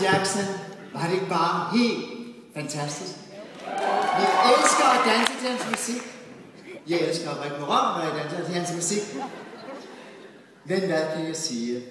Jackson, var det ikke bare helt fantastisk? Vi elsker at danse til hans musik. Jeg elsker at drikke rom, når jeg danser til hans musik. Men hvad kan jeg sige?